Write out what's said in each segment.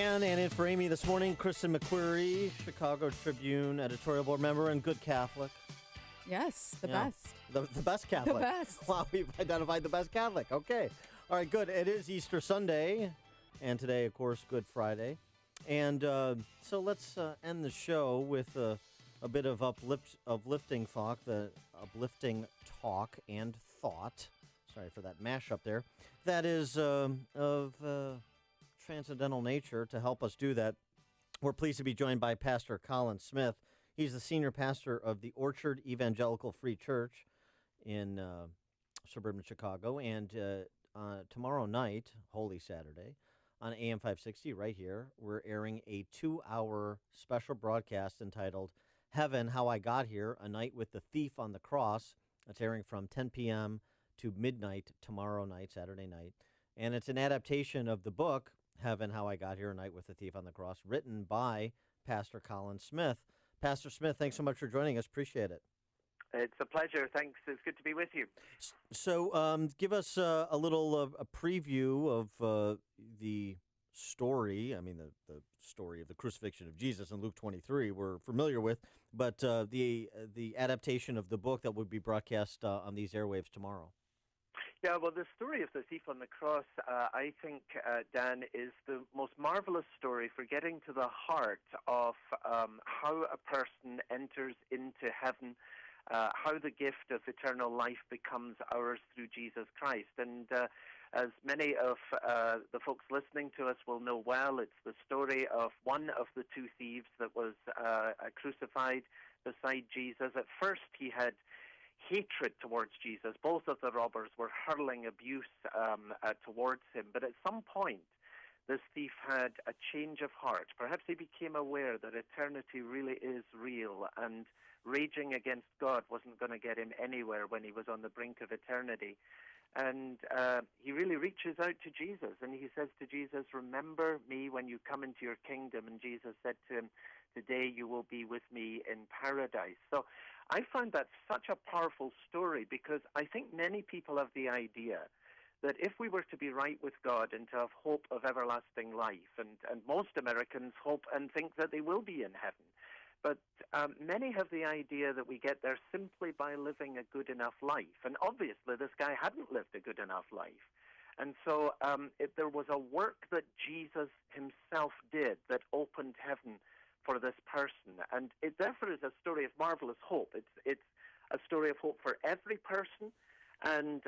And in for Amy this morning, Kristen McQuarrie, Chicago Tribune editorial board member and good Catholic. Yes, the best. The best Catholic. The best. Wow, we've identified the best Catholic. Okay. All right, good. It is Easter Sunday, and today, of course, Good Friday. And so let's end the show with a bit of uplifting talk and thought. Sorry for that mashup there. That is of transcendental nature. To help us do that, we're pleased to be joined by Pastor Colin Smith. He's the senior pastor of the Orchard Evangelical Free Church in suburban Chicago. And tomorrow night, Holy Saturday, on AM 560 right here, we're airing a 2-hour special broadcast entitled Heaven, How I Got Here, A Night with the Thief on the Cross. It's airing from 10 p.m. to midnight tomorrow night, Saturday night. And it's an adaptation of the book, Heaven, How I Got Here, A Night with the Thief on the Cross, written by Pastor Colin Smith. Pastor Smith, thanks so much for joining us. Appreciate it. It's a pleasure. Thanks. It's good to be with you. So give us a little a preview of the story. I mean, the story of the crucifixion of Jesus in Luke 23 we're familiar with, but the adaptation of the book that would be broadcast on these airwaves tomorrow. Yeah, well, the story of the thief on the cross, I think, Dan, is the most marvelous story for getting to the heart of how a person enters into heaven, how the gift of eternal life becomes ours through Jesus Christ. And as many of the folks listening to us will know well, it's the story of one of the two thieves that was crucified beside Jesus. At first, he had hatred towards Jesus. Both of the robbers were hurling abuse towards him. But at some point, this thief had a change of heart. Perhaps he became aware that eternity really is real, and raging against God wasn't going to get him anywhere when he was on the brink of eternity. And he really reaches out to Jesus, and he says to Jesus, "Remember me when you come into your kingdom." And Jesus said to him, "Today you will be with me in paradise." So I find that such a powerful story, because I think many people have the idea that if we were to be right with God and to have hope of everlasting life, and most Americans hope and think that they will be in heaven, but many have the idea that we get there simply by living a good enough life. And obviously this guy hadn't lived a good enough life. And so there was a work that Jesus himself did that opened heaven for this person. And it therefore is a story of marvelous hope. It's a story of hope for every person. And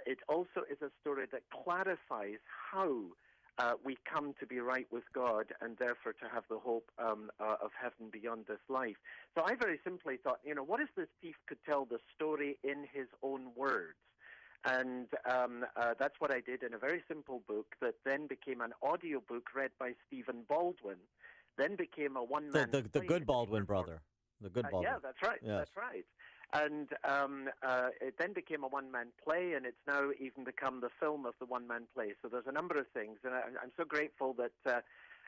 it also is a story that clarifies how we come to be right with God, and therefore to have the hope of heaven beyond this life. So I very simply thought, what if this thief could tell the story in his own words? And that's what I did in a very simple book that then became an audio book read by Stephen Baldwin, then became a one-man The good Baldwin brother. The good Baldwin. Yeah, that's right. Yes. That's right. And it then became a one-man play, and it's now even become the film of the one-man play. So there's a number of things, and I'm so grateful that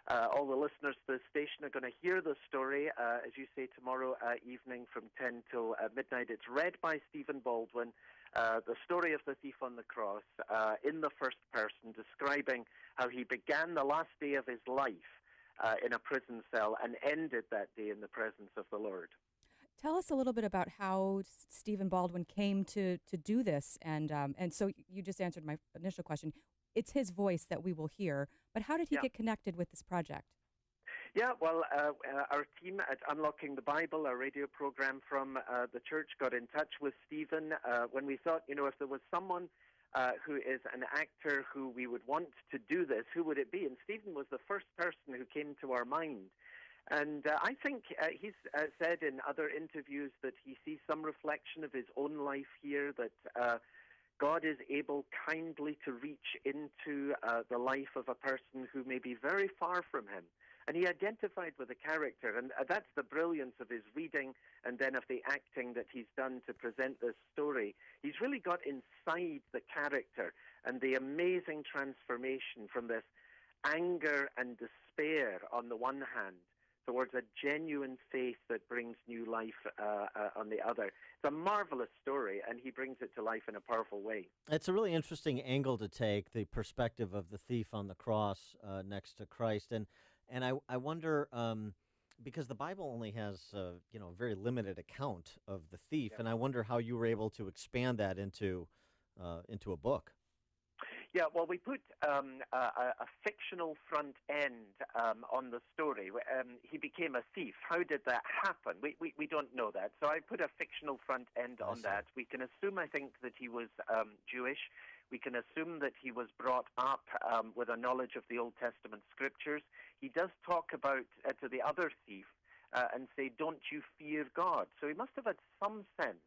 all the listeners to the station are going to hear the story, as you say, tomorrow evening from 10 till midnight. It's read by Stephen Baldwin, the story of the thief on the cross, in the first person, describing how he began the last day of his life in a prison cell and ended that day in the presence of the Lord. Tell us a little bit about how Stephen Baldwin came to do this. And so you just answered my initial question. It's his voice that we will hear, but how did he get connected with this project? Yeah, well, our team at Unlocking the Bible, our radio program from the church, got in touch with Stephen when we thought, if there was someone who is an actor who we would want to do this, who would it be? And Stephen was the first person who came to our mind. And I think he's said in other interviews that he sees some reflection of his own life here, that God is able kindly to reach into the life of a person who may be very far from him. And he identified with the character, and that's the brilliance of his reading and then of the acting that he's done to present this story. He's really got inside the character and the amazing transformation from this anger and despair on the one hand towards a genuine faith that brings new life on the other. It's a marvelous story, and he brings it to life in a powerful way. It's a really interesting angle to take, the perspective of the thief on the cross next to Christ. And I wonder, because the Bible only has, a very limited account of the thief, Yeah. and I wonder how you were able to expand that into a book. Yeah, well, we put a fictional front end on the story. He became a thief. How did that happen? We don't know that. So I put a fictional front end on that. We can assume, I think, that he was Jewish. We can assume that he was brought up with a knowledge of the Old Testament scriptures. He does talk about to the other thief and say, "Don't you fear God?" So he must have had some sense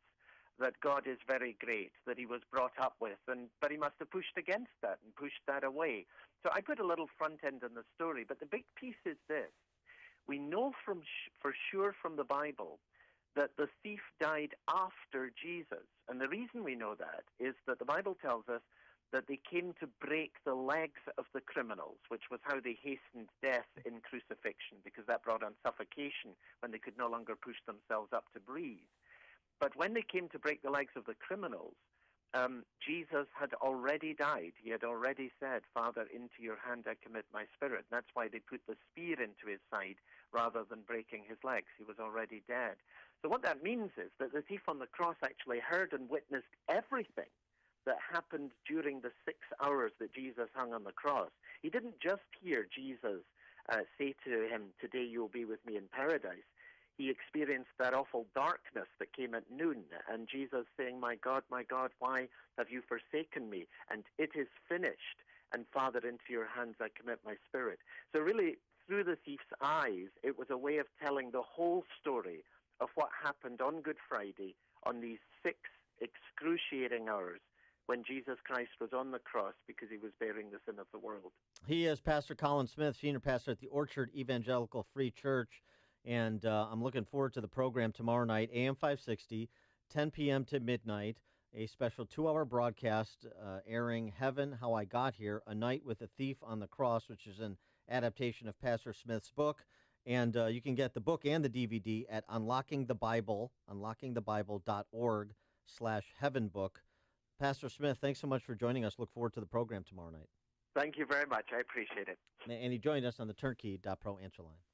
that God is very great, that he was brought up with, but he must have pushed against that and pushed that away. So I put a little front end in the story, but the big piece is this. We know for sure from the Bible that the thief died after Jesus. And the reason we know that is that the Bible tells us that they came to break the legs of the criminals, which was how they hastened death in crucifixion, because that brought on suffocation when they could no longer push themselves up to breathe. But when they came to break the legs of the criminals, Jesus had already died. He had already said, "Father, into your hand I commit my spirit." And that's why they put the spear into his side rather than breaking his legs. He was already dead. So what that means is that the thief on the cross actually heard and witnessed everything that happened during the 6 hours that Jesus hung on the cross. He didn't just hear Jesus say to him, "Today you'll be with me in paradise." He experienced that awful darkness that came at noon, and Jesus saying, my God, why have you forsaken me? And it is finished, and Father, into your hands I commit my spirit. So really, through the thief's eyes, it was a way of telling the whole story of what happened on Good Friday on these 6 excruciating hours when Jesus Christ was on the cross because he was bearing the sin of the world. He is Pastor Colin Smith, senior pastor at the Orchard Evangelical Free Church. And I'm looking forward to the program tomorrow night, AM 560, 10 p.m. to midnight, a special 2-hour broadcast airing Heaven, How I Got Here, A Night with a Thief on the Cross, which is an adaptation of Pastor Smith's book. And you can get the book and the DVD at unlockingthebible.org/heavenbook. Pastor Smith, thanks so much for joining us. Look forward to the program tomorrow night. Thank you very much. I appreciate it. And he joined us on the Turnkey.Pro answer line.